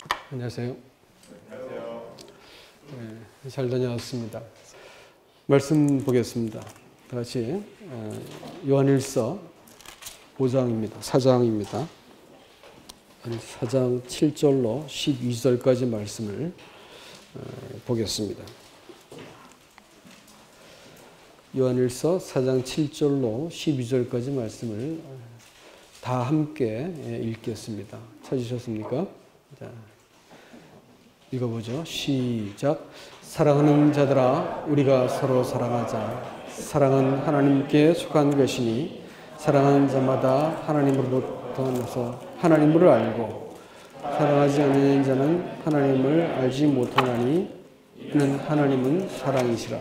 안녕하세요. 네, 잘 다녀왔습니다. 말씀 보겠습니다. 다 같이 요한일서 5장입니다. 4장입니다. 4장 7절로 12절까지 말씀을 보겠습니다. 요한일서 4장 7절로 12절까지 말씀을 다 함께 읽겠습니다. 찾으셨습니까? 자, 읽어보죠. 시작. 사랑하는 자들아, 우리가 서로 사랑하자. 사랑은 하나님께 속한 것이니 사랑하는 자마다 하나님으로부터 나서 하나님을 알고 사랑하지 않는 자는 하나님을 알지 못하나니 이는 하나님은 사랑이시라.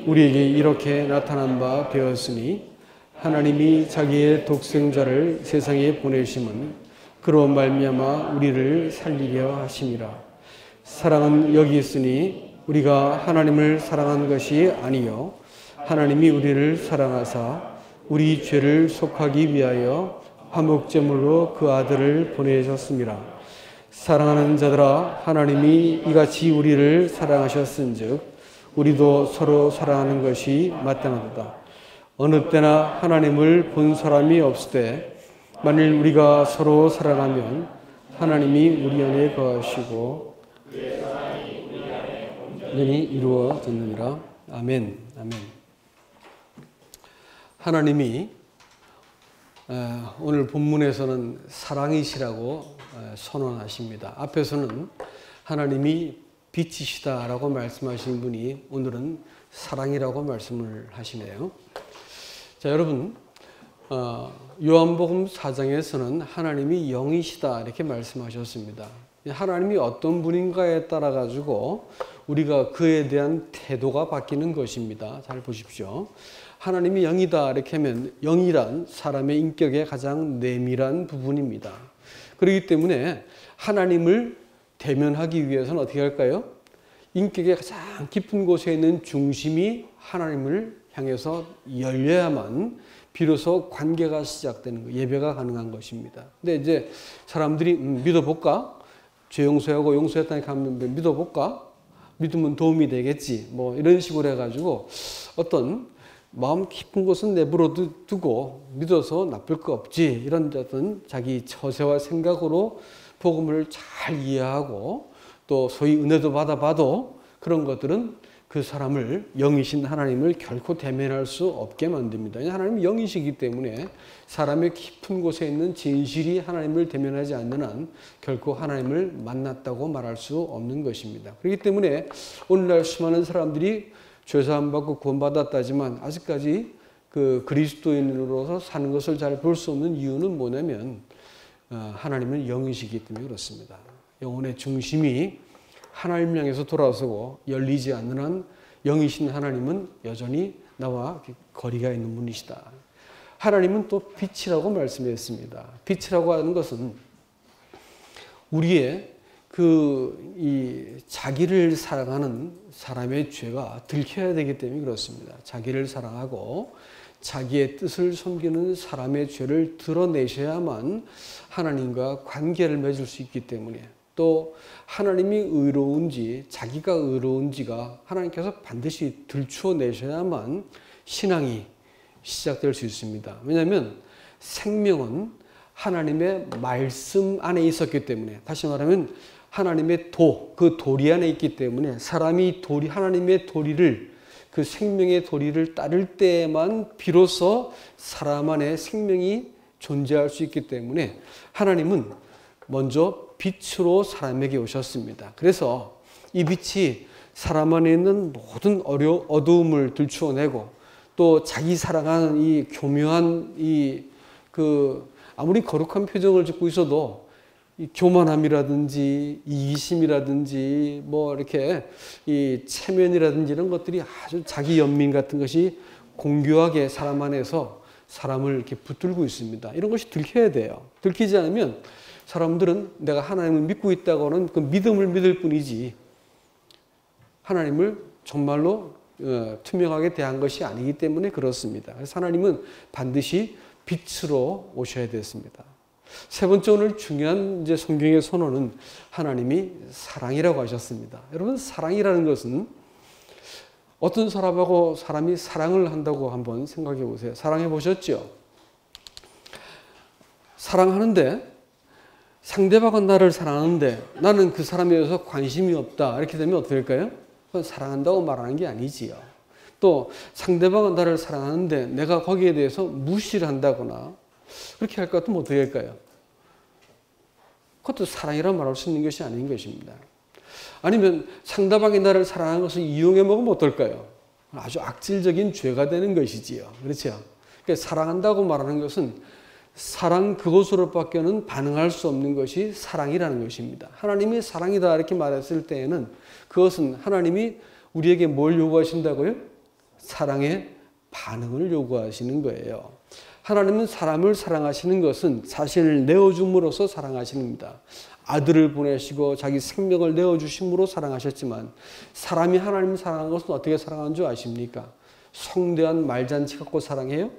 우리에게 이렇게 나타난 바 되었으니 하나님이 자기의 독생자를 세상에 보내심은 그로 말미암아 우리를 살리려 하심이라. 사랑은 여기 있으니 우리가 하나님을 사랑한 것이 아니요 하나님이 우리를 사랑하사 우리 죄를 속하기 위하여 화목제물로 그 아들을 보내셨습니다. 사랑하는 자들아, 하나님이 이같이 우리를 사랑하셨은즉 우리도 서로 사랑하는 것이 마땅하도다. 어느 때나 하나님을 본 사람이 없으되 만일 우리가 서로 사랑하면 하나님이 우리 안에 거하시고 온전히 이루어졌느니라. 아멘. 아멘. 하나님이 오늘 본문에서는 사랑이시라고 선언하십니다. 앞에서는 하나님이 빛이시다라고 말씀하신 분이 오늘은 사랑이라고 말씀을 하시네요. 자, 여러분, 요한복음 4장에서는 하나님이 영이시다 이렇게 말씀하셨습니다. 하나님이 어떤 분인가에 따라 가지고 우리가 그에 대한 태도가 바뀌는 것입니다. 잘 보십시오. 하나님이 영이다 이렇게 하면 영이란 사람의 인격의 가장 내밀한 부분입니다. 그렇기 때문에 하나님을 대면하기 위해서는 어떻게 할까요? 인격의 가장 깊은 곳에 있는 중심이 하나님을 향해서 열려야만 비로소 관계가 시작되는 거, 예배가 가능한 것입니다. 근데 이제 사람들이 믿어볼까? 죄 용서하고 용서했다니까 하면 믿어볼까? 믿으면 도움이 되겠지. 뭐 이런 식으로 해가지고 어떤 마음 깊은 곳은 내버려 두고 믿어서 나쁠 거 없지. 이런 어떤 자기 처세와 생각으로 복음을 잘 이해하고 또 소위 은혜도 받아봐도 그런 것들은 그 사람을 영이신 하나님을 결코 대면할 수 없게 만듭니다. 하나님은 영이시기 때문에 사람의 깊은 곳에 있는 진실이 하나님을 대면하지 않는 한 결코 하나님을 만났다고 말할 수 없는 것입니다. 그렇기 때문에 오늘날 수많은 사람들이 죄사함 받고 구원받았다지만 아직까지 그 그리스도인으로서 사는 것을 잘 볼 수 없는 이유는 뭐냐면 하나님은 영이시기 때문에 그렇습니다. 영혼의 중심이 하나님 향해서 돌아서고 열리지 않는 한 영이신 하나님은 여전히 나와 거리가 있는 분이시다. 하나님은 또 빛이라고 말씀했습니다. 빛이라고 하는 것은 우리의 이 자기를 사랑하는 사람의 죄가 들켜야 되기 때문에 그렇습니다. 자기를 사랑하고 자기의 뜻을 섬기는 사람의 죄를 드러내셔야만 하나님과 관계를 맺을 수 있기 때문에 또 하나님이 의로운지 자기가 의로운지가 하나님께서 반드시 들추어내셔야만 신앙이 시작될 수 있습니다. 왜냐하면 생명은 하나님의 말씀 안에 있었기 때문에, 다시 말하면 하나님의 그 도리 안에 있기 때문에 사람이 하나님의 도리를, 그 생명의 도리를 따를 때에만 비로소 사람 안에 생명이 존재할 수 있기 때문에 하나님은 먼저 빛으로 사람에게 오셨습니다. 그래서 이 빛이 사람 안에 있는 모든 어두움을 들추어내고 또 자기 사랑하는 이 교묘한 아무리 거룩한 표정을 짓고 있어도 이 교만함이라든지 이기심이라든지 뭐 이렇게 이 체면이라든지 이런 것들이 아주 자기 연민 같은 것이 공교하게 사람 안에서 사람을 이렇게 붙들고 있습니다. 이런 것이 들켜야 돼요. 들키지 않으면 사람들은 내가 하나님을 믿고 있다고 하는 그 믿음을 믿을 뿐이지 하나님을 정말로 투명하게 대한 것이 아니기 때문에 그렇습니다. 그래서 하나님은 반드시 빛으로 오셔야 됐습니다. 세 번째 오늘 중요한 이제 성경의 선언은 하나님이 사랑이라고 하셨습니다. 여러분, 사랑이라는 것은 어떤 사람하고 사람이 사랑을 한다고 한번 생각해 보세요. 사랑해 보셨죠? 사랑하는데 상대방은 나를 사랑하는데 나는 그 사람에 대해서 관심이 없다. 이렇게 되면 어떻게 될까요? 그건 사랑한다고 말하는 게 아니지요. 또 상대방은 나를 사랑하는데 내가 거기에 대해서 무시를 한다거나 그렇게 할 것 같으면 어떻게 할까요? 그것도 사랑이라고 말할 수 있는 것이 아닌 것입니다. 아니면 상대방이 나를 사랑하는 것을 이용해 먹으면 어떨까요? 아주 악질적인 죄가 되는 것이지요. 그렇죠? 그러니까 사랑한다고 말하는 것은 사랑 그것으로밖에는 반응할 수 없는 것이 사랑이라는 것입니다. 하나님이 사랑이다 이렇게 말했을 때에는 그것은 하나님이 우리에게 뭘 요구하신다고요? 사랑의 반응을 요구하시는 거예요. 하나님은 사람을 사랑하시는 것은 자신을 내어줌으로써 사랑하시는 겁니다. 아들을 보내시고 자기 생명을 내어주심으로 사랑하셨지만 사람이 하나님을 사랑하는 것은 어떻게 사랑하는 줄 아십니까? 성대한 말잔치 갖고 사랑해요?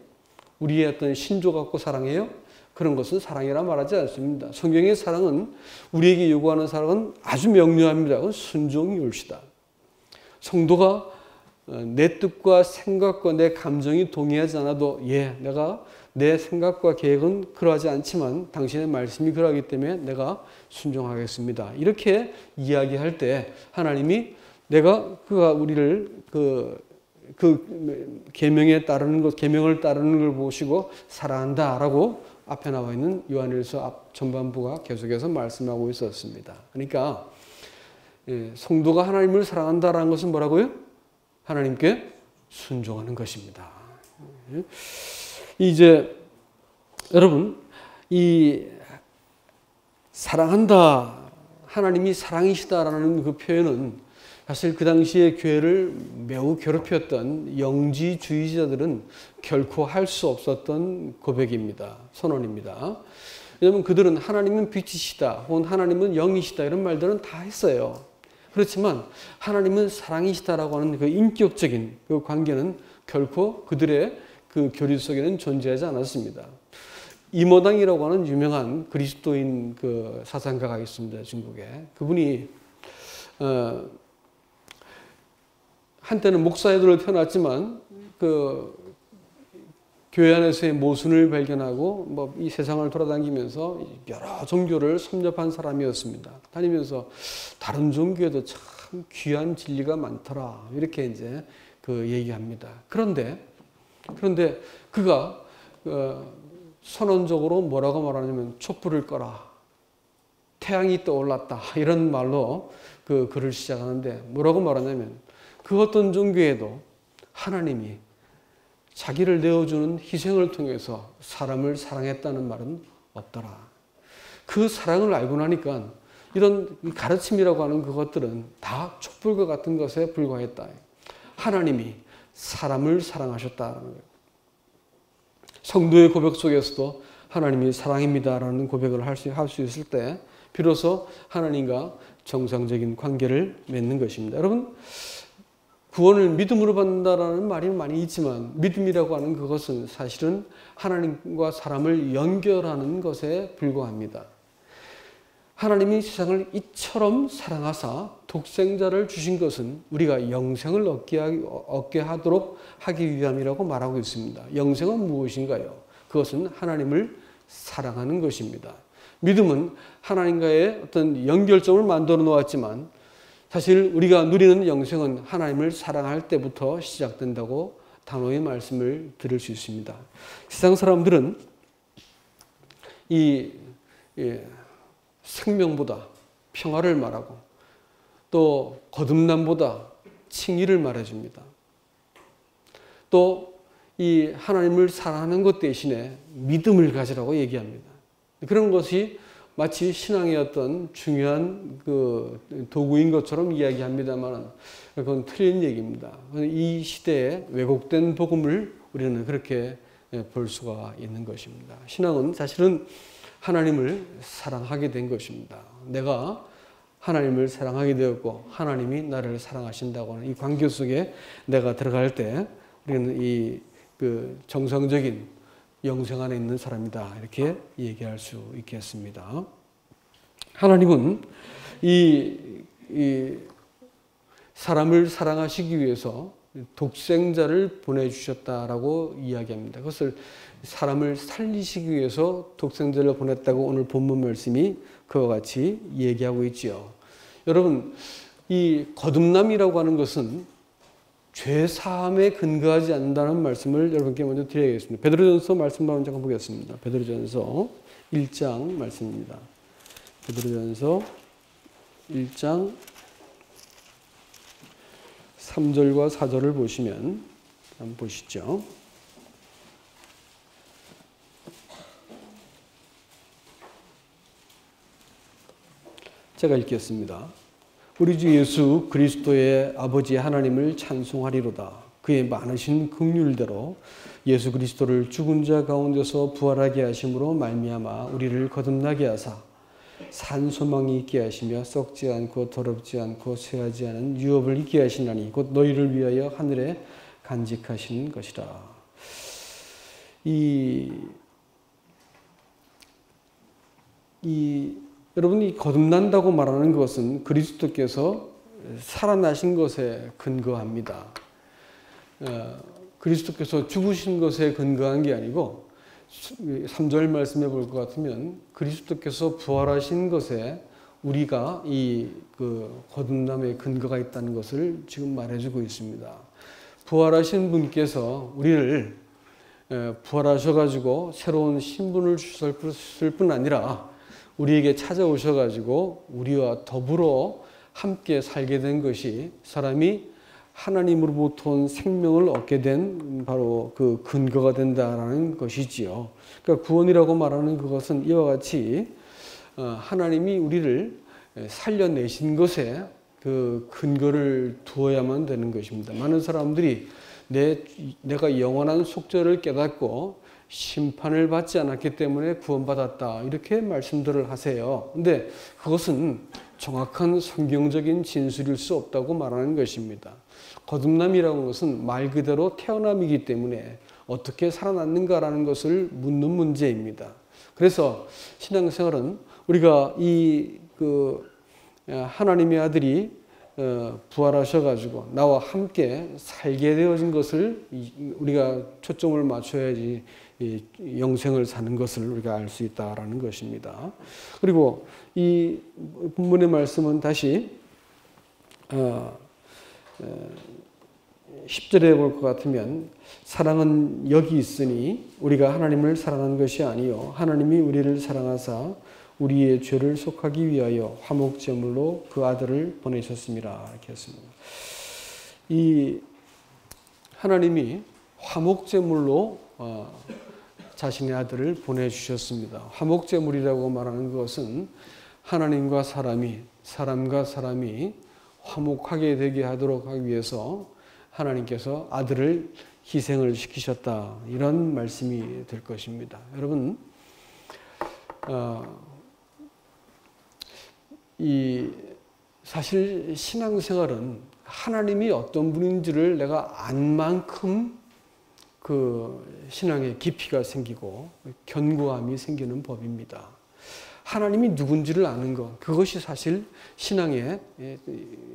우리의 어떤 신조 갖고 사랑해요? 그런 것은 사랑이라 말하지 않습니다. 성경의 사랑은 우리에게 요구하는 사랑은 아주 명료합니다. 그건 순종이 옳시다. 성도가 내 뜻과 생각과 내 감정이 동의하지 않아도 내가 내 생각과 계획은 그러하지 않지만 당신의 말씀이 그러하기 때문에 내가 순종하겠습니다. 이렇게 이야기할 때 하나님이 그가 우리를 그 계명에 따르는 것, 계명을 따르는 걸 보시고 사랑한다라고 앞에 나와 있는 요한일서 앞 전반부가 계속해서 말씀하고 있었습니다. 그러니까 성도가 하나님을 사랑한다라는 것은 뭐라고요? 하나님께 순종하는 것입니다. 이제 여러분 이 사랑한다, 하나님이 사랑이시다라는 그 표현은 사실 그 당시에 교회를 매우 괴롭혔던 영지주의자들은 결코 할 수 없었던 고백입니다. 선언입니다. 왜냐하면 그들은 하나님은 빛이시다 혹은 하나님은 영이시다 이런 말들은 다 했어요. 그렇지만 하나님은 사랑이시다라고 하는 그 인격적인 그 관계는 결코 그들의 그 교리 속에는 존재하지 않았습니다. 이모당이라고 하는 유명한 그리스도인 그 사상가가 있습니다. 중국에. 그분이 한때는 목사에도 태어났지만 그 교회 안에서의 모순을 발견하고 이 세상을 돌아다니면서 여러 종교를 섭렵한 사람이었습니다. 다니면서 다른 종교에도 참 귀한 진리가 많더라 이렇게 이제 그 얘기합니다. 그런데 그가 선언적으로 뭐라고 말하냐면 촛불을 꺼라, 태양이 떠올랐다 이런 말로 그 글을 시작하는데 뭐라고 말하냐면 그 어떤 종교에도 하나님이 자기를 내어주는 희생을 통해서 사람을 사랑했다는 말은 없더라. 그 사랑을 알고 나니까 이런 가르침이라고 하는 그것들은 다 촛불과 같은 것에 불과했다. 하나님이 사람을 사랑하셨다는 거예요. 성도의 고백 속에서도 하나님이 사랑입니다라는 고백을 할 수 있을 때 비로소 하나님과 정상적인 관계를 맺는 것입니다. 여러분, 구원을 믿음으로 받는다라는 말이 많이 있지만 믿음이라고 하는 그것은 사실은 하나님과 사람을 연결하는 것에 불과합니다. 하나님이 세상을 이처럼 사랑하사 독생자를 주신 것은 우리가 영생을 얻게 하도록 하기 위함이라고 말하고 있습니다. 영생은 무엇인가요? 그것은 하나님을 사랑하는 것입니다. 믿음은 하나님과의 어떤 연결점을 만들어 놓았지만 사실 우리가 누리는 영생은 하나님을 사랑할 때부터 시작된다고 단호히 말씀을 드릴 수 있습니다. 세상 사람들은 이 생명보다 평화를 말하고 또 거듭남보다 칭의를 말해줍니다. 또 이 하나님을 사랑하는 것 대신에 믿음을 가지라고 얘기합니다. 그런 것이 마치 신앙의 어떤 중요한 그 도구인 것처럼 이야기합니다만 그건 틀린 얘기입니다. 이 시대에 왜곡된 복음을 우리는 그렇게 볼 수가 있는 것입니다. 신앙은 사실은 하나님을 사랑하게 된 것입니다. 내가 하나님을 사랑하게 되었고 하나님이 나를 사랑하신다고 하는 이 관계 속에 내가 들어갈 때 우리는 이 그 정상적인 영생 안에 있는 사람이다. 이렇게 얘기할 수 있겠습니다. 하나님은 이 사람을 사랑하시기 위해서 독생자를 보내주셨다라고 이야기합니다. 그것을 사람을 살리시기 위해서 독생자를 보냈다고 오늘 본문 말씀이 그와 같이 얘기하고 있지요. 여러분, 이 거듭남이라고 하는 것은 죄 사함에 근거하지 않는다는 말씀을 여러분께 먼저 드려야겠습니다. 베드로전서 말씀 한번 잠깐 보겠습니다. 베드로전서 1장 말씀입니다. 베드로전서 1장 3절과 4절을 보시면 한번 보시죠. 제가 읽겠습니다. 우리 주 예수 그리스도의 아버지 하나님을 찬송하리로다. 그의 많으신 긍휼대로 예수 그리스도를 죽은 자 가운데서 부활하게 하심으로 말미암아 우리를 거듭나게 하사 산 소망이 있게 하시며 썩지 않고 더럽지 않고 쇠하지 않은 유업을 있게 하시나니 곧 너희를 위하여 하늘에 간직하신 것이라. 여러분이 거듭난다고 말하는 것은 그리스도께서 살아나신 것에 근거합니다. 그리스도께서 죽으신 것에 근거한 게 아니고 3절 말씀해 볼 것 같으면 그리스도께서 부활하신 것에 우리가 이 거듭남의 근거가 있다는 것을 지금 말해주고 있습니다. 부활하신 분께서 우리를 부활하셔가지고 새로운 신분을 주셨을 뿐 아니라 우리에게 찾아오셔가지고 우리와 더불어 함께 살게 된 것이 사람이 하나님으로부터 온 생명을 얻게 된 바로 그 근거가 된다라는 것이지요. 그러니까 구원이라고 말하는 그것은 이와 같이 하나님이 우리를 살려내신 것에 그 근거를 두어야만 되는 것입니다. 많은 사람들이 내가 영원한 속죄를 깨닫고 심판을 받지 않았기 때문에 구원받았다 이렇게 말씀들을 하세요. 근데 그것은 정확한 성경적인 진술일 수 없다고 말하는 것입니다. 거듭남이라는 것은 말 그대로 태어남이기 때문에 어떻게 살아났는가라는 것을 묻는 문제입니다. 그래서 신앙생활은 우리가 하나님의 아들이 부활하셔가지고 나와 함께 살게 되어진 것을 우리가 초점을 맞춰야지 영생을 사는 것을 우리가 알 수 있다라는 것입니다. 그리고 이 본문의 말씀은 다시 10절에 볼 것 같으면 사랑은 여기 있으니 우리가 하나님을 사랑한 것이 아니요 하나님이 우리를 사랑하사 우리의 죄를 속하기 위하여 화목제물로 그 아들을 보내셨습니다. 이렇게 했습니다. 이 하나님이 화목제물로 자신의 아들을 보내주셨습니다. 화목제물이라고 말하는 것은 하나님과 사람과 사람이 화목하게 되게 하도록 하기 위해서 하나님께서 아들을 희생을 시키셨다. 이런 말씀이 될 것입니다. 여러분, 사실 신앙생활은 하나님이 어떤 분인지를 내가 안 만큼 그 신앙의 깊이가 생기고 견고함이 생기는 법입니다. 하나님이 누군지를 아는 것, 그것이 사실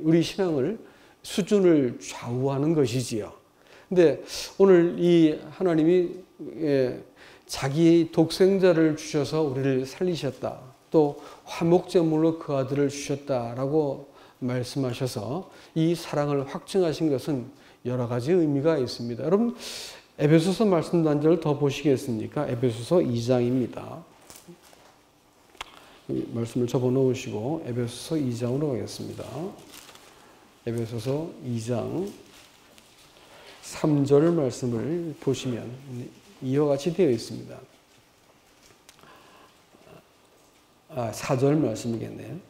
우리 신앙을 수준을 좌우하는 것이지요. 근데 오늘 이 하나님이 자기 독생자를 주셔서 우리를 살리셨다. 또 화목제물로 그 아들을 주셨다라고 말씀하셔서 이 사랑을 확증하신 것은 여러 가지 의미가 있습니다. 여러분, 에베소서 말씀 한 절 더 보시겠습니까? 에베소서 2장입니다. 말씀을 접어 놓으시고 에베소서 2장으로 가겠습니다. 에베소서 2장 3절 말씀을 보시면 이와 같이 되어 있습니다. 4절 말씀이겠네요.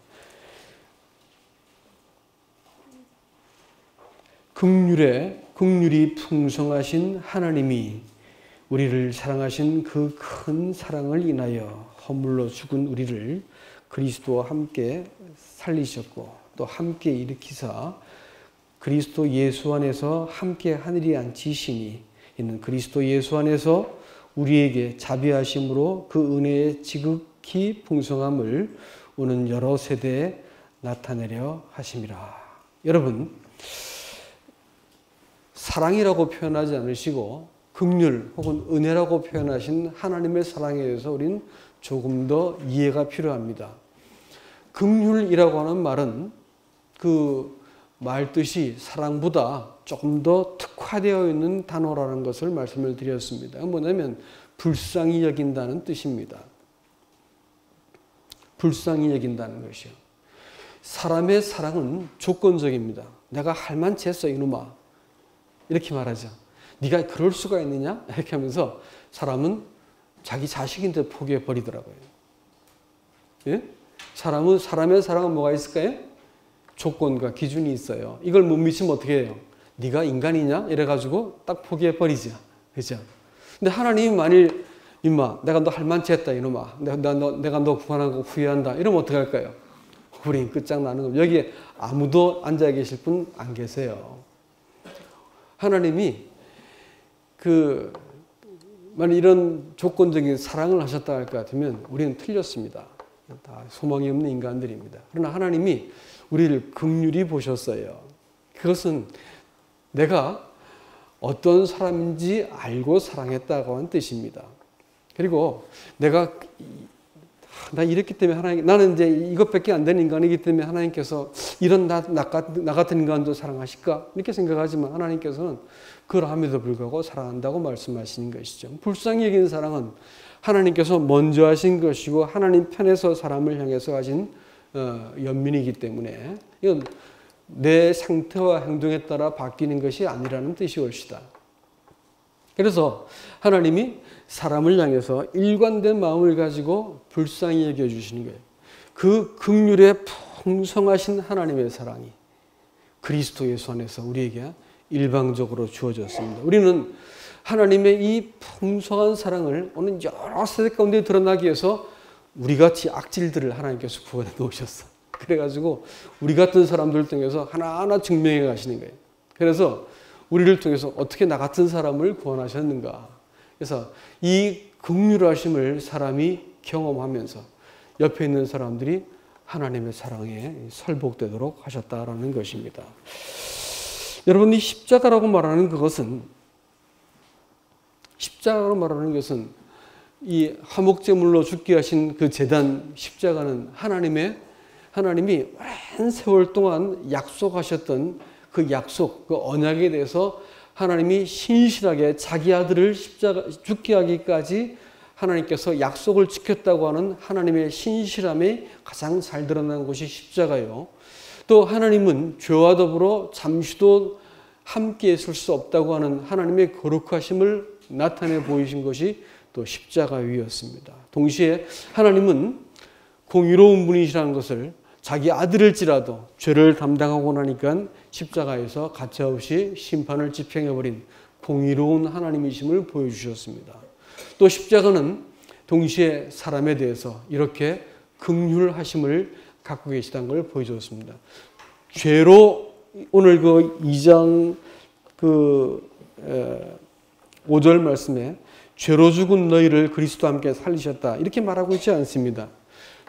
긍휼이 풍성하신 하나님이 우리를 사랑하신 그 큰 사랑을 인하여 허물로 죽은 우리를 그리스도와 함께 살리셨고 또 함께 일으키사 그리스도 예수 안에서 함께 하늘에 앉히시니 이는 그리스도 예수 안에서 우리에게 자비하심으로 그 은혜의 지극히 풍성함을 오는 여러 세대에 나타내려 하심이라. 여러분, 사랑이라고 표현하지 않으시고 긍휼 혹은 은혜라고 표현하신 하나님의 사랑에 대해서 우리는 조금 더 이해가 필요합니다. 긍휼이라고 하는 말은 그 말 뜻이 사랑보다 조금 더 특화되어 있는 단어라는 것을 말씀을 드렸습니다. 뭐냐면 불쌍히 여긴다는 뜻입니다. 불쌍히 여긴다는 것이요. 사람의 사랑은 조건적입니다. 내가 할 만치 했어 이놈아. 이렇게 말하죠. 네가 그럴 수가 있느냐? 이렇게 하면서 사람은 자기 자식인데 포기해 버리더라고요. 예? 사람의 사랑은 뭐가 있을까요? 조건과 기준이 있어요. 이걸 못 미치면 어떻게 해요? 네가 인간이냐? 이래가지고 딱 포기해 버리죠. 그죠? 근데 하나님이 만일 임마 내가 너 할 만치 했다 이놈아. 내가 너 구원한 거 후회한다. 이러면 어떻게 할까요? 우린 끝장나는 겁니다. 여기에 아무도 앉아 계실 분 안 계세요. 하나님이 만약 이런 조건적인 사랑을 하셨다 할 것 같으면 우리는 틀렸습니다. 다 소망이 없는 인간들입니다. 그러나 하나님이 우리를 긍휼히 보셨어요. 그것은 내가 어떤 사람인지 알고 사랑했다고 하는 뜻입니다. 그리고 나 이랬기 때문에 나는 이제 이것밖에 안 되는 인간이기 때문에 하나님께서 이런 나 같은 인간도 사랑하실까? 이렇게 생각하지만 하나님께서는 그러함에도 불구하고 사랑한다고 말씀하시는 것이죠. 불쌍히 여기는 사랑은 하나님께서 먼저 하신 것이고 하나님 편에서 사람을 향해서 하신 연민이기 때문에 이건 내 상태와 행동에 따라 바뀌는 것이 아니라는 뜻이 옳시다. 그래서 하나님이 사람을 향해서 일관된 마음을 가지고 불쌍히 여겨주시는 거예요. 그 긍휼에 풍성하신 하나님의 사랑이 그리스도 예수 안에서 우리에게 일방적으로 주어졌습니다. 우리는 하나님의 이 풍성한 사랑을 오늘 여러 세대 가운데 드러나기 위해서 우리같이 악질들을 하나님께서 구원해 놓으셨어. 그래가지고 우리 같은 사람들을 통해서 하나하나 증명해 가시는 거예요. 그래서 우리를 통해서 어떻게 나 같은 사람을 구원하셨는가. 그래서 이 긍휼하심을 사람이 경험하면서 옆에 있는 사람들이 하나님의 사랑에 설복되도록 하셨다라는 것입니다. 여러분, 이 십자가라고 말하는 것은 이 화목제물로 죽게 하신 그 제단 십자가는 하나님이 오랜 세월 동안 약속하셨던 그 약속, 그 언약에 대해서 하나님이 신실하게 자기 아들을 십자가 죽게 하기까지 하나님께서 약속을 지켰다고 하는 하나님의 신실함이 가장 잘 드러난 곳이 십자가요. 또 하나님은 죄와 더불어 잠시도 함께 있을 수 없다고 하는 하나님의 거룩하심을 나타내 보이신 것이 또 십자가 위였습니다. 동시에 하나님은 공의로운 분이시라는 것을 자기 아들일지라도 죄를 담당하고 나니까 십자가에서 가차없이 심판을 집행해버린 공의로운 하나님이심을 보여주셨습니다. 또 십자가는 동시에 사람에 대해서 이렇게 긍휼하심을 갖고 계시다는 걸 보여주었습니다. 죄로 오늘 그 2장 5절 말씀에 죄로 죽은 너희를 그리스도와 함께 살리셨다 이렇게 말하고 있지 않습니다.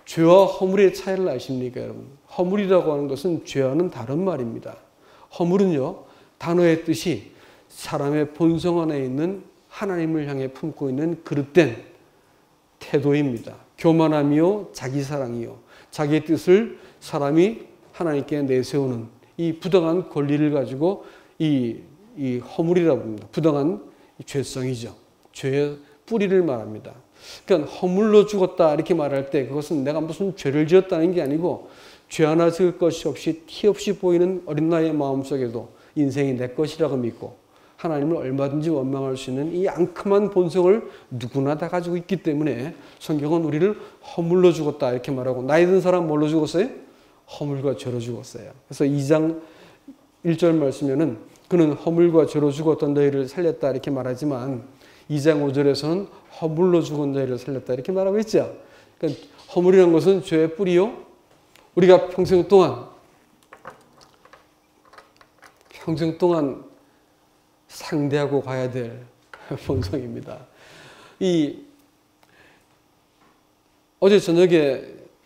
죄와 허물의 차이를 아십니까, 여러분? 허물이라고 하는 것은 죄와는 다른 말입니다. 허물은요, 단어의 뜻이 사람의 본성 안에 있는 하나님을 향해 품고 있는 그릇된 태도입니다. 교만함이요, 자기사랑이요, 자기의 뜻을 사람이 하나님께 내세우는 이 부당한 권리를 가지고 이 허물이라고 합니다. 부당한 죄성이죠. 죄의 뿌리를 말합니다. 그러니까 허물로 죽었다 이렇게 말할 때 그것은 내가 무슨 죄를 지었다는 게 아니고 죄 하나 지을 것이 없이 티 없이 보이는 어린 나이의 마음속에도 인생이 내 것이라고 믿고 하나님을 얼마든지 원망할 수 있는 이 앙큼한 본성을 누구나 다 가지고 있기 때문에 성경은 우리를 허물로 죽었다 이렇게 말하고 나이 든 사람 뭘로 죽었어요? 허물과 죄로 죽었어요. 그래서 2장 1절 말씀에는 그는 허물과 죄로 죽었던 너희를 살렸다 이렇게 말하지만 2장 5절에서는 허물로 죽은 너희를 살렸다 이렇게 말하고 있죠. 그러니까 허물이라는 것은 죄의 뿌리요. 우리가 평생 동안 상대하고 가야 될 본성입니다. 어제 저녁에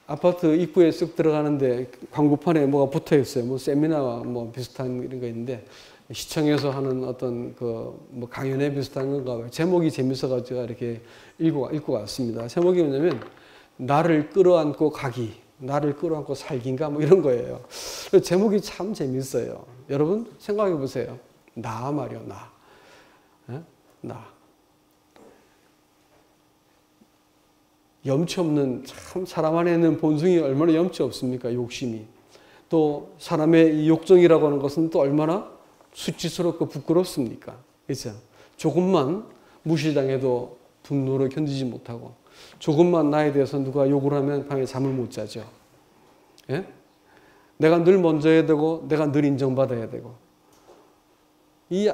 아파트 입구에 쓱 들어가는데 광고판에 뭐가 붙어 있어요. 뭐 세미나와 뭐 비슷한 이런 거 있는데 시청에서 하는 어떤 뭐 강연회 비슷한 건가 제목이 재밌어가지고 이렇게 읽고 왔습니다. 제목이 뭐냐면 나를 끌어안고 가기, 나를 끌어안고 살기인가 뭐 이런 거예요. 제목이 참 재밌어요. 여러분 생각해 보세요. 나 말이요, 나. 나. 염치 없는 참 사람 안에 있는 본성이 얼마나 염치 없습니까? 욕심이. 또 사람의 이 욕정이라고 하는 것은 또 얼마나 수치스럽고 부끄럽습니까? 그렇죠? 조금만 무시당해도 분노를 견디지 못하고 조금만 나에 대해서 누가 욕을 하면 밤에 잠을 못 자죠. 예? 내가 늘 먼저 해야 되고 내가 늘 인정받아야 되고 이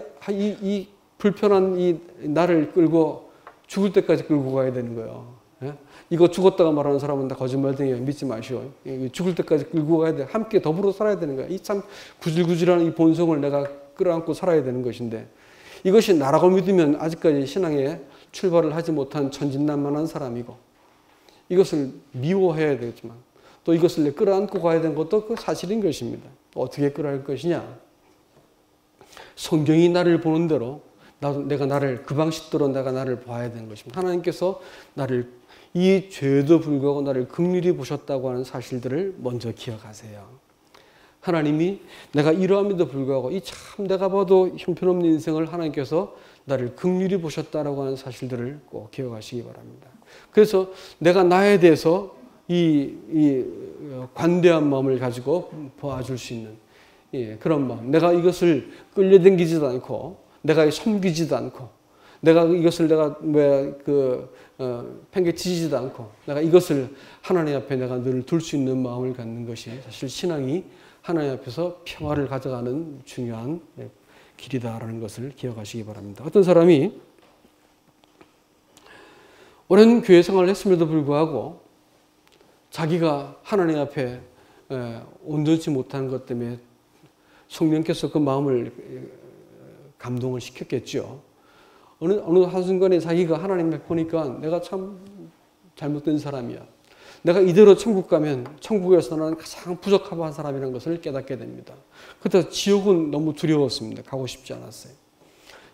불편한 이 나를 끌고 죽을 때까지 끌고 가야 되는 거예요. 예? 이거 죽었다가 말하는 사람은 다 거짓말쟁이에요. 믿지 마시오. 죽을 때까지 끌고 가야 돼. 함께 더불어 살아야 되는 거야. 이 참 구질구질한 이 본성을 내가 끌어안고 살아야 되는 것인데 이것이 나라고 믿으면 아직까지 신앙에 출발을 하지 못한 천진난만한 사람이고 이것을 미워해야 되겠지만 또 이것을 끌어안고 가야 되는 것도 그 사실인 것입니다. 어떻게 끌어갈 것이냐? 성경이 나를 보는 대로 내가 나를 그 방식대로 내가 나를 봐야 되는 것입니다. 하나님께서 나를 이 죄에도 불구하고 나를 긍휼히 보셨다고 하는 사실들을 먼저 기억하세요. 하나님이 내가 이러함에도 불구하고 이 참 내가 봐도 형편없는 인생을 하나님께서 나를 긍휼히 보셨다라고 하는 사실들을 꼭 기억하시기 바랍니다. 그래서 내가 나에 대해서 이 관대한 마음을 가지고 보아줄 수 있는 그런 마음. 내가 이것을 끌려당기지도 않고 내가 섬기지도 않고 내가 이것을 팽개치지도 않고 내가 이것을 하나님 앞에 내가 늘 둘 수 있는 마음을 갖는 것이 사실 신앙이 하나님 앞에서 평화를 가져가는 중요한 길이다라는 것을 기억하시기 바랍니다. 어떤 사람이 오랜 교회 생활을 했음에도 불구하고 자기가 하나님 앞에 온전치 못한 것 때문에 성령께서 그 마음을 감동을 시켰겠죠. 어느 한순간에 자기가 하나님 앞에 보니까 내가 참 잘못된 사람이야. 내가 이대로 천국 가면 천국에서 나는 가장 부적합한 사람이라는 것을 깨닫게 됩니다. 그때 지옥은 너무 두려웠습니다. 가고 싶지 않았어요.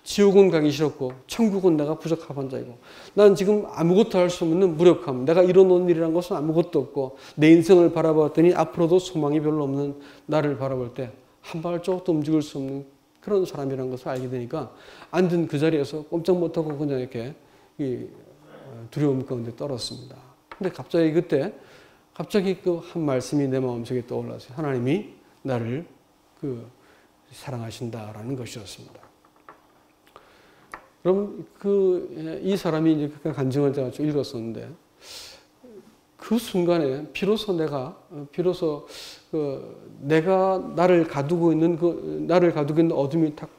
지옥은 가기 싫었고 천국은 내가 부적합한 자이고 난 지금 아무것도 할 수 없는 무력함. 내가 이뤄놓은 일이라는 것은 아무것도 없고 내 인생을 바라봤더니 앞으로도 소망이 별로 없는 나를 바라볼 때 한 발짝도 움직일 수 없는 그런 사람이라는 것을 알게 되니까 앉은 그 자리에서 꼼짝 못하고 그냥 이렇게 두려움 가운데 떨었습니다. 근데 갑자기 그때 그 한 말씀이 내 마음속에 떠올랐어요. 하나님이 나를 사랑하신다라는 것이었습니다. 그럼 이 사람이 이제 그 간증을 제가 좀 읽었었는데 그 순간에 비로소 내가 나를 가두고 있는 어둠이 탁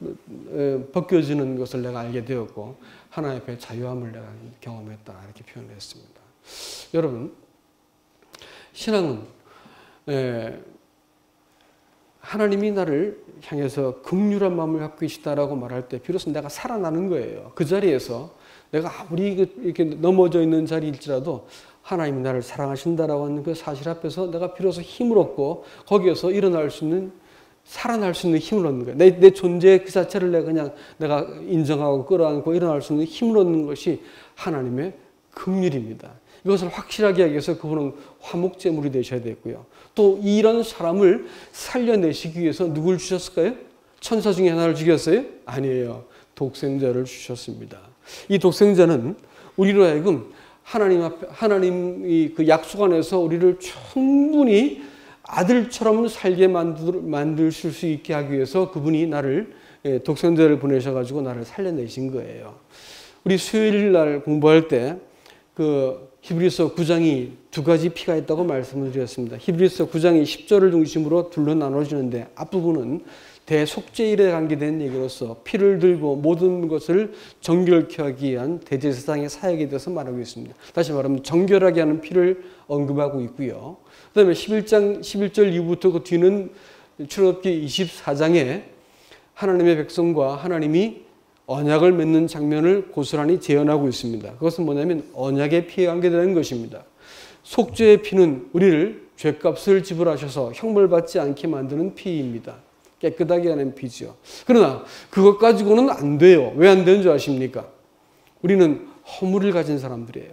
벗겨지는 것을 내가 알게 되었고 하나님 앞에 자유함을 내가 경험했다 이렇게 표현을 했습니다. 여러분 신앙은 하나님이 나를 향해서 긍휼한 마음을 갖고 계시다라고 말할 때 비로소 내가 살아나는 거예요. 그 자리에서 내가 아무리 이렇게 넘어져 있는 자리일지라도 하나님이 나를 사랑하신다라고 하는 그 사실 앞에서 내가 비로소 힘을 얻고 거기에서 살아날 수 있는 힘을 얻는 거예요. 내 존재 그 자체를 내가 인정하고 끌어안고 일어날 수 있는 힘을 얻는 것이 하나님의 긍휼입니다. 이것을 확실하게 하기 위해서 그분은 화목제물이 되셔야 되고요. 또 이런 사람을 살려내시기 위해서 누굴 주셨을까요? 천사 중에 하나를 죽였어요? 아니에요. 독생자를 주셨습니다. 이 독생자는 우리로 하여금 하나님이 그 약속 안에서 우리를 충분히 아들처럼 살게 만드실 수 있게 하기 위해서 그분이 독생자를 보내셔가지고 나를 살려내신 거예요. 우리 수요일 날 공부할 때 히브리서 9장이 두 가지 피가 있다고 말씀을 드렸습니다. 히브리서 9장이 10절을 중심으로 둘로 나눠지는데 앞부분은 대속죄일에 관계된 얘기로서 피를 들고 모든 것을 정결케 하기 위한 대제사장의 사역에 대해서 말하고 있습니다. 다시 말하면 정결하게 하는 피를 언급하고 있고요. 그 다음에 11절 이후부터 그 뒤는 출애굽기 24장에 하나님의 백성과 하나님이 언약을 맺는 장면을 고스란히 재현하고 있습니다. 그것은 뭐냐면 언약의 피에 관계되는 것입니다. 속죄의 피는 우리를 죄값을 지불하셔서 형벌받지 않게 만드는 피입니다. 깨끗하게 하는 피지요. 그러나 그것 가지고는 안 돼요. 왜 안 되는 줄 아십니까? 우리는 허물을 가진 사람들이에요.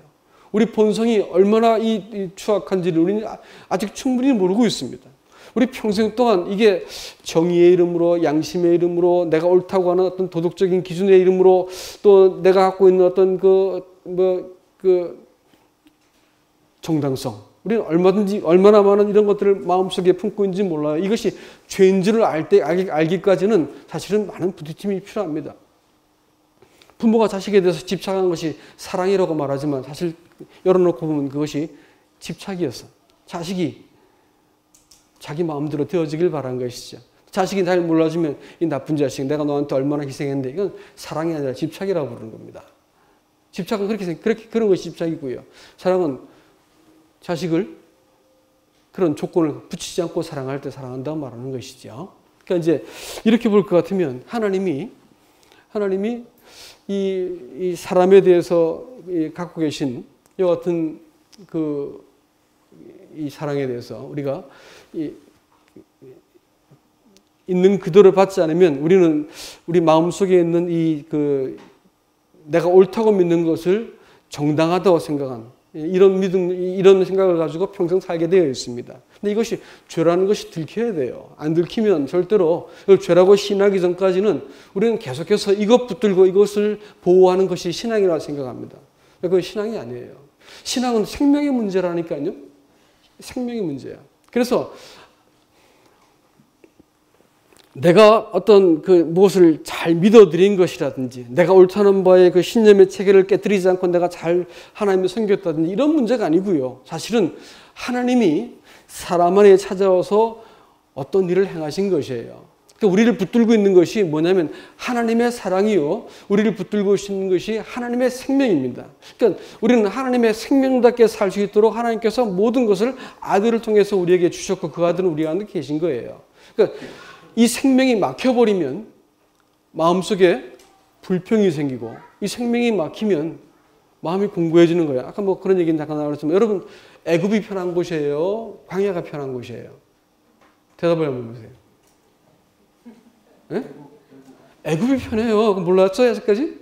우리 본성이 얼마나 이 추악한지를 우리는 아직 충분히 모르고 있습니다. 우리 평생 동안 이게 정의의 이름으로, 양심의 이름으로, 내가 옳다고 하는 어떤 도덕적인 기준의 이름으로, 또 내가 갖고 있는 어떤 정당성, 우리는 얼마나 많은 이런 것들을 마음속에 품고 있는지 몰라요. 이것이 죄인 줄을 알기까지는 사실은 많은 부딪힘이 필요합니다. 부모가 자식에 대해서 집착한 것이 사랑이라고 말하지만 사실 열어놓고 보면 그것이 집착이었어. 자식이 자기 마음대로 되어지길 바란 것이죠. 자식이 잘 몰라주면 이 나쁜 자식, 내가 너한테 얼마나 희생했는데, 이건 사랑이 아니라 집착이라고 부르는 겁니다. 집착은 그런 것이 집착이고요. 사랑은 자식을 그런 조건을 붙이지 않고 사랑할 때 사랑한다고 말하는 것이죠. 그러니까 이제 이렇게 볼 것 같으면 하나님이 이 사람에 대해서 갖고 계신 이와 같은 이 사랑에 대해서 우리가 있는 그대로 받지 않으면 우리는 우리 마음속에 있는 내가 옳다고 믿는 것을 정당하다고 생각한 이런 생각을 가지고 평생 살게 되어 있습니다. 근데 이것이 죄라는 것이 들켜야 돼요. 안 들키면 절대로 죄라고 신하기 전까지는 우리는 계속해서 이것 붙들고 이것을 보호하는 것이 신앙이라고 생각합니다. 그건 신앙이 아니에요. 신앙은 생명의 문제라니까요. 생명의 문제야. 그래서 내가 어떤 무엇을 잘 믿어드린 것이라든지, 내가 옳다는 바의 그 신념의 체계를 깨뜨리지 않고 내가 잘 하나님을 섬겼다든지 이런 문제가 아니고요. 사실은 하나님이 사람 안에 찾아와서 어떤 일을 행하신 것이에요. 그러니까 우리를 붙들고 있는 것이 뭐냐면 하나님의 사랑이요. 우리를 붙들고 있는 것이 하나님의 생명입니다. 그러니까 우리는 하나님의 생명답게 살 수 있도록 하나님께서 모든 것을 아들을 통해서 우리에게 주셨고 그 아들은 우리 안에 계신 거예요. 그러니까 이 생명이 막혀버리면 마음속에 불평이 생기고, 이 생명이 막히면 마음이 공고해지는 거예요. 아까 그런 얘기는 잠깐 나왔지만, 여러분 애굽이 편한 곳이에요? 광야가 편한 곳이에요? 대답을 한번 보세요. 네? 애굽이 편해요. 몰랐어요, 아직까지?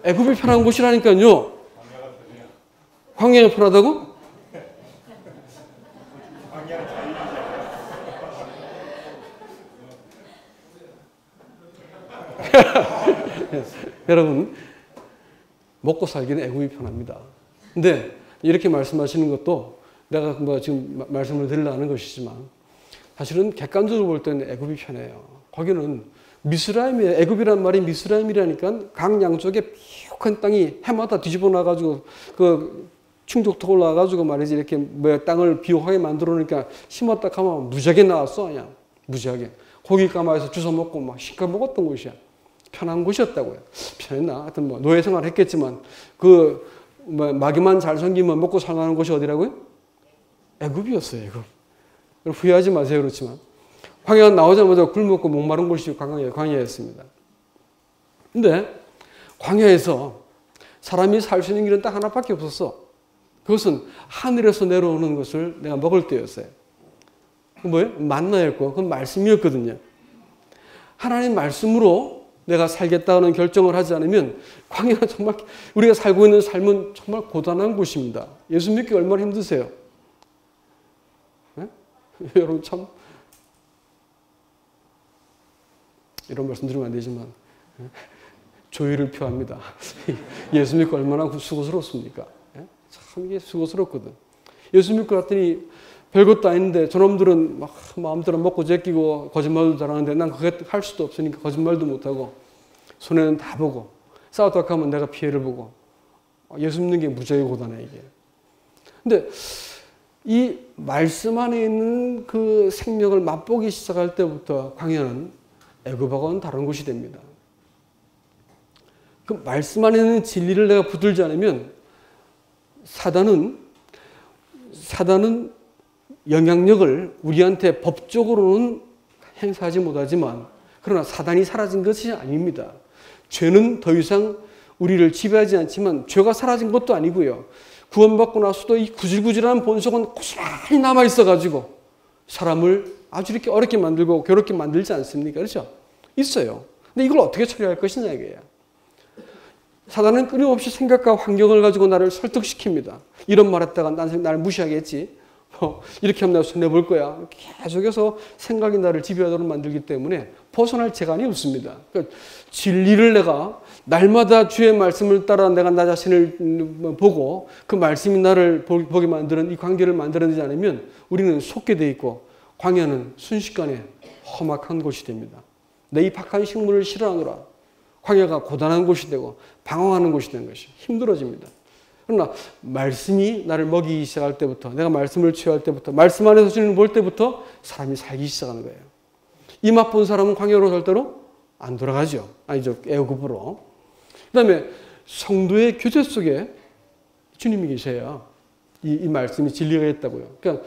애굽이 편한 곳이라니까요. 광야가 편하다고? 여러분, 먹고 살기는 애굽이 편합니다. 근데 이렇게 말씀하시는 것도 내가 지금 말씀을 드리려는 것이지만 사실은 객관적으로 볼 때는 애굽이 편해요. 거기는 미스라임이에요. 애굽이란 말이 미스라임이라니까 강 양쪽에 비옥한 땅이 해마다 뒤집어 놔가지고 충족토 올라가가지고 말이지 이렇게 땅을 비옥하게 만들어 놓으니까 심었다 하면 무지하게 나왔어. 그냥 무지하게. 고기 까마에서 주워 먹고 막 시켜 먹었던 곳이야. 편한 곳이었다고요. 편했나? 하여튼 노예 생활 했겠지만 마귀만 잘 섬기면 먹고 살만한 곳이 어디라고요? 애굽이었어요. 애굽. 후회하지 마세요. 그렇지만 광야 나오자마자 굶먹고 목마른 곳이 광야였습니다. 근데 광야에서 사람이 살 수 있는 길은 딱 하나밖에 없었어. 그것은 하늘에서 내려오는 것을 내가 먹을 때였어요. 뭐예요? 만나였고 그건 말씀이었거든요. 하나님 말씀으로 내가 살겠다는 결정을 하지 않으면 광야는 정말 우리가 살고 있는 삶은 정말 고단한 곳입니다. 예수 믿기 얼마나 힘드세요? 네? 여러분 참 이런 말씀 드리면 안 되지만 조의를 표합니다. 예수 믿고 얼마나 수고스럽습니까? 참 이게 수고스럽거든. 예수 믿고 갔더니 별것도 아닌데 저놈들은 막 마음대로 먹고 제끼고 거짓말도 잘하는데 난 그게 할 수도 없으니까 거짓말도 못하고 손해는 다 보고 싸웠다 하면 내가 피해를 보고 예수 믿는 게 무지하게 고단해 이게. 근데 이 말씀 안에 있는 그 생명을 맛보기 시작할 때부터 광야는 애굽하고는 다른 곳이 됩니다. 그 말씀 안에 있는 진리를 내가 붙들지 않으면 사단은 영향력을 우리한테 법적으로는 행사하지 못하지만 그러나 사단이 사라진 것이 아닙니다. 죄는 더 이상 우리를 지배하지 않지만 죄가 사라진 것도 아니고요. 구원받고 나서도 이 구질구질한 본성은 고스란히 남아있어가지고 사람을 아주 이렇게 어렵게 만들고 괴롭게 만들지 않습니까? 그렇죠? 있어요. 근데 이걸 어떻게 처리할 것이냐 이거예요. 사단은 끊임없이 생각과 환경을 가지고 나를 설득시킵니다. 이런 말 했다가 나를 무시하겠지. 이렇게 하면 내가 손해볼 거야. 계속해서 생각이 나를 지배하도록 만들기 때문에 벗어날 재간이 없습니다. 그러니까 진리를 내가 날마다 주의 말씀을 따라 내가 나 자신을 보고 그 말씀이 나를 보게 만드는 이 관계를 만들어내지 않으면 우리는 속게 돼 있고 광야는 순식간에 험악한 곳이 됩니다. 내 이 박한 식물을 싫어하노라. 광야가 고단한 곳이 되고 방황하는 곳이 되는 것이 힘들어집니다. 그러나 말씀이 나를 먹이기 시작할 때부터 내가 말씀을 취할 때부터 말씀 안에서 주님을 볼 때부터 사람이 살기 시작하는 거예요. 이 맛 본 사람은 광야로 절대로 안 돌아가죠. 아니죠. 애굽으로. 그 다음에 성도의 교제 속에 주님이 계셔야 이 말씀이 진리가 있다고요. 그러니까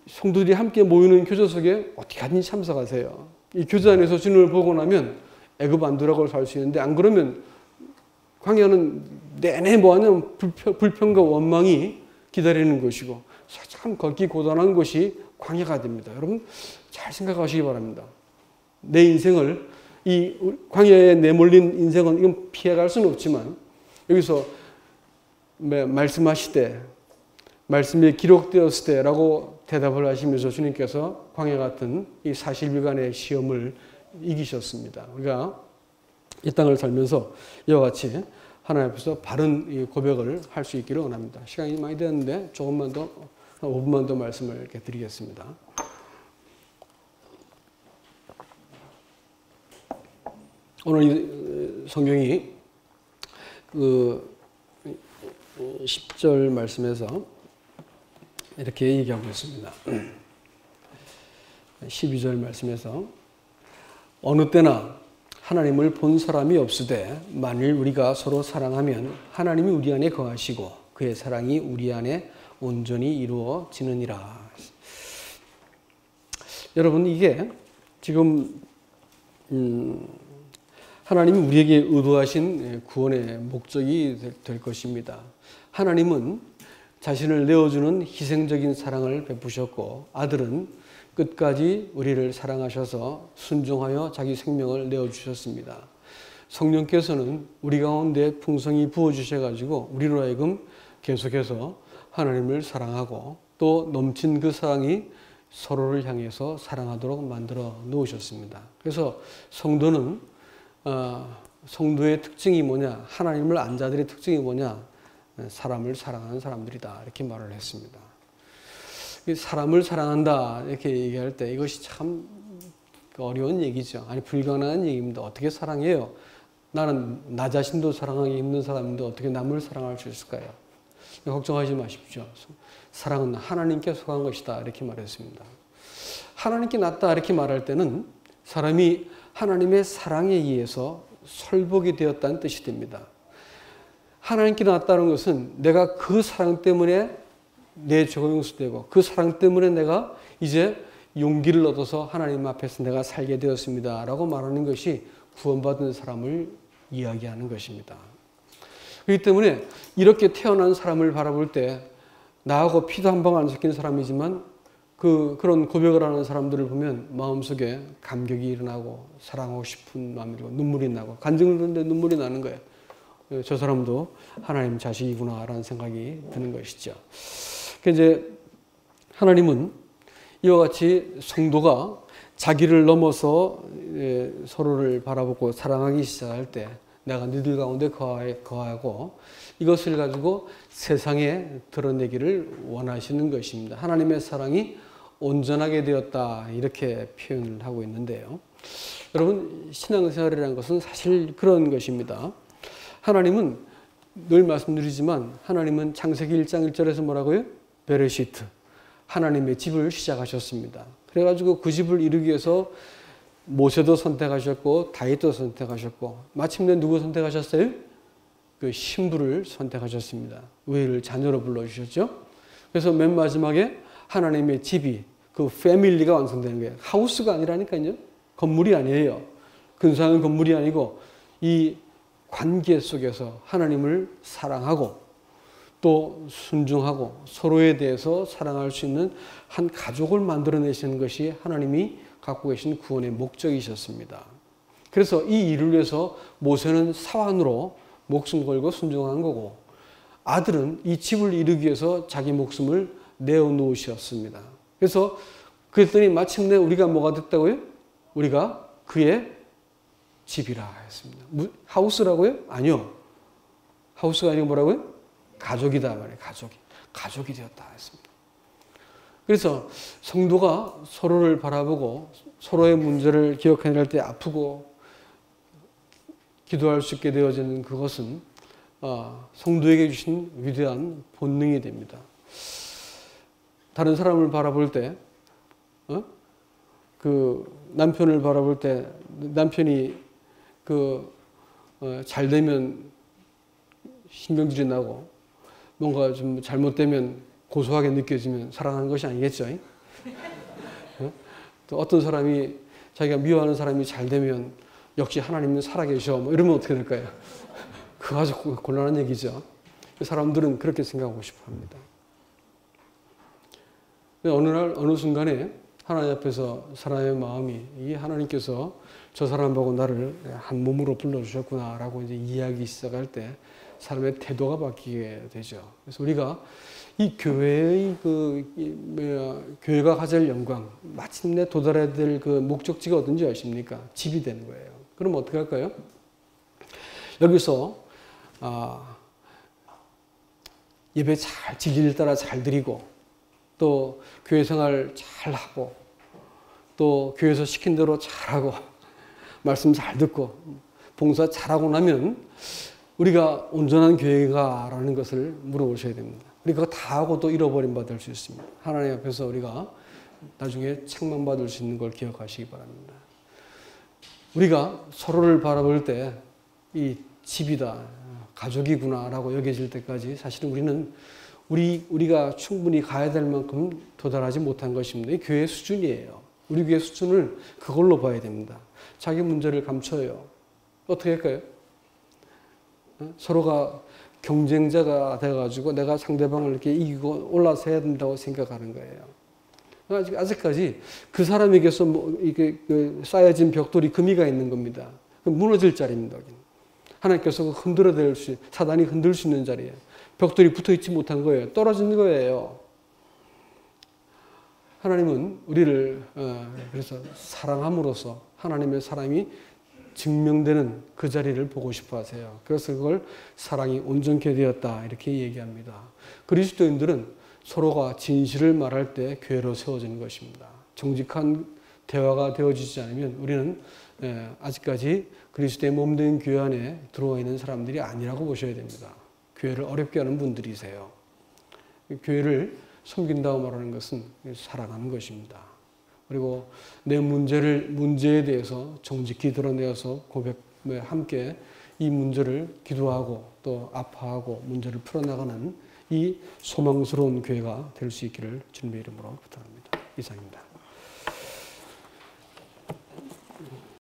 성도들이 함께 모이는 교제 속에 어떻게 하든지 참석하세요. 이 교제 안에서 주님을 보고 나면 애굽 안 돌아가고 살 수 있는데 안 그러면 광야는 내내 뭐하냐면 불평과 원망이 기다리는 것이고 참 걷기 고단한 곳이 광야가 됩니다. 여러분 잘 생각하시기 바랍니다. 내 인생을 이 광야에 내몰린 인생은 이건 피해갈 수는 없지만 여기서 말씀하시되 말씀이 기록되었을 때라고 대답을 하시면서 주님께서 광야 같은 이 40일간의 시험을 이기셨습니다. 우리가 이 땅을 살면서 이와 같이 하나님 앞에서 바른 고백을 할 수 있기를 원합니다. 시간이 많이 되었는데 조금만 더, 5분만 더 말씀을 이렇게 드리겠습니다. 오늘 이 성경이 그 10절 말씀에서 이렇게 얘기하고 있습니다. 12절 말씀에서 어느 때나 하나님을 본 사람이 없으되 만일 우리가 서로 사랑하면 하나님이 우리 안에 거하시고 그의 사랑이 우리 안에 온전히 이루어지느니라. 여러분 이게 지금 하나님이 우리에게 의도하신 구원의 목적이 될 것입니다. 하나님은 자신을 내어주는 희생적인 사랑을 베푸셨고 아들은 끝까지 우리를 사랑하셔서 순종하여 자기 생명을 내어주셨습니다. 성령께서는 우리 가운데 풍성히 부어주셔가지고 우리로 하여금 계속해서 하나님을 사랑하고 또 넘친 그 사랑이 서로를 향해서 사랑하도록 만들어 놓으셨습니다. 그래서 성도는 성도의 특징이 뭐냐? 하나님을 안 자들의 특징이 뭐냐? 사람을 사랑하는 사람들이다. 이렇게 말을 했습니다. 사람을 사랑한다 이렇게 얘기할 때 이것이 참 어려운 얘기죠. 아니 불가능한 얘기입니다. 어떻게 사랑해요? 나는 나 자신도 사랑하기 힘든 사람인데 어떻게 남을 사랑할 수 있을까요? 걱정하지 마십시오. 사랑은 하나님께 속한 것이다 이렇게 말했습니다. 하나님께 낫다 이렇게 말할 때는 사람이 하나님의 사랑에 의해서 설복이 되었다는 뜻이 됩니다. 하나님께 낫다는 것은 내가 그 사랑 때문에 내 죄가 용서되고 그 사랑 때문에 내가 이제 용기를 얻어서 하나님 앞에서 내가 살게 되었습니다 라고 말하는 것이 구원받은 사람을 이야기하는 것입니다. 그렇기 때문에 이렇게 태어난 사람을 바라볼 때 나하고 피도 한 방 안 섞인 사람이지만 그런 고백을 하는 사람들을 보면 마음속에 감격이 일어나고 사랑하고 싶은 마음이 들고 눈물이 나고 간증을 듣는데 눈물이 나는 거예요. 저 사람도 하나님 자식이구나 라는 생각이 드는 것이죠. 이제 하나님은 이와 같이 성도가 자기를 넘어서 서로를 바라보고 사랑하기 시작할 때 내가 너희들 가운데 거하고 이것을 가지고 세상에 드러내기를 원하시는 것입니다. 하나님의 사랑이 온전하게 되었다 이렇게 표현을 하고 있는데요. 여러분 신앙생활이라는 것은 사실 그런 것입니다. 하나님은 늘 말씀드리지만 하나님은 창세기 1장 1절에서 뭐라고요? 베레시트 하나님의 집을 시작하셨습니다. 그래가지고 그 집을 이루기 위해서 모세도 선택하셨고 다윗도 선택하셨고 마침내 누구 선택하셨어요? 그 신부를 선택하셨습니다. 의를 자녀로 불러주셨죠. 그래서 맨 마지막에 하나님의 집이 그 패밀리가 완성되는 거예요. 하우스가 아니라니까요. 건물이 아니에요. 근사한 건물이 아니고 이 관계 속에서 하나님을 사랑하고 또 순종하고 서로에 대해서 사랑할 수 있는 한 가족을 만들어내시는 것이 하나님이 갖고 계신 구원의 목적이셨습니다. 그래서 이 일을 위해서 모세는 사환으로 목숨 걸고 순종한 거고 아들은 이 집을 이루기 위해서 자기 목숨을 내어놓으셨습니다. 그래서 그랬더니 마침내 우리가 뭐가 됐다고요? 우리가 그의 집이라 했습니다. 하우스라고요? 아니요. 하우스가 아니고 뭐라고요? 가족이다 말이에요. 가족이 되었다 했습니다. 그래서 성도가 서로를 바라보고 서로의 문제를 기억해낼 때 아프고 기도할 수 있게 되어지는 그것은 성도에게 주신 위대한 본능이 됩니다. 다른 사람을 바라볼 때, 그 남편을 바라볼 때 남편이 잘 되면 신경질이 나고 뭔가 좀 잘못되면 고소하게 느껴지면 사랑하는 것이 아니겠죠? 또 어떤 사람이 자기가 미워하는 사람이 잘 되면 역시 하나님은 살아계셔. 뭐 이러면 어떻게 될까요? 그거 아주 곤란한 얘기죠. 사람들은 그렇게 생각하고 싶어 합니다. 어느 날, 어느 순간에 하나님 앞에서 사람의 마음이 이 하나님께서 저 사람 보고 나를 한 몸으로 불러주셨구나라고 이제 이야기 시작할 때 사람의 태도가 바뀌게 되죠. 그래서 우리가 이 교회의 교회가 가질 영광, 마침내 도달해야 될 그 목적지가 어딘지 아십니까? 집이 되는 거예요. 그럼 어떻게 할까요? 여기서 예배 잘 진리를 따라 잘 드리고 또 교회 생활 잘 하고 또 교회에서 시킨 대로 잘하고 말씀 잘 듣고 봉사 잘하고 나면 우리가 온전한 교회가라는 것을 물어보셔야 됩니다. 우리가 그거 다 하고 또 잃어버림 받을 수 있습니다. 하나님 앞에서 우리가 나중에 책망받을 수 있는 걸 기억하시기 바랍니다. 우리가 서로를 바라볼 때 이 집이다, 가족이구나라고 여겨질 때까지 사실은 우리는 우리가 충분히 가야 될 만큼 도달하지 못한 것입니다. 이 교회의 수준이에요. 우리 교회 수준을 그걸로 봐야 됩니다. 자기 문제를 감춰요. 어떻게 할까요? 서로가 경쟁자가 돼가지고 내가 상대방을 이렇게 이기고 올라서야 된다고 생각하는 거예요. 아직까지 그 사람에게서 이게 쌓여진 벽돌이 금이가 있는 겁니다. 무너질 자리입니다. 하나님께서 흔들어댈 사단이 흔들 수 있는 자리에 벽돌이 붙어 있지 못한 거예요. 떨어진 거예요. 하나님은 우리를 그래서 사랑함으로써 하나님의 사랑이 증명되는 그 자리를 보고 싶어 하세요. 그래서 그걸 사랑이 온전케 되었다 이렇게 얘기합니다. 그리스도인들은 서로가 진실을 말할 때 교회로 세워지는 것입니다. 정직한 대화가 되어지지 않으면 우리는 아직까지 그리스도의 몸된 교회 안에 들어와 있는 사람들이 아니라고 보셔야 됩니다. 교회를 어렵게 하는 분들이세요. 교회를 섬긴다고 말하는 것은 사랑하는 것입니다. 그리고 내 문제에 대해서 정직히 드러내어서 함께 이 문제를 기도하고 또 아파하고 문제를 풀어나가는 이 소망스러운 교회가 될 수 있기를 주님의 이름으로 부탁합니다. 이상입니다.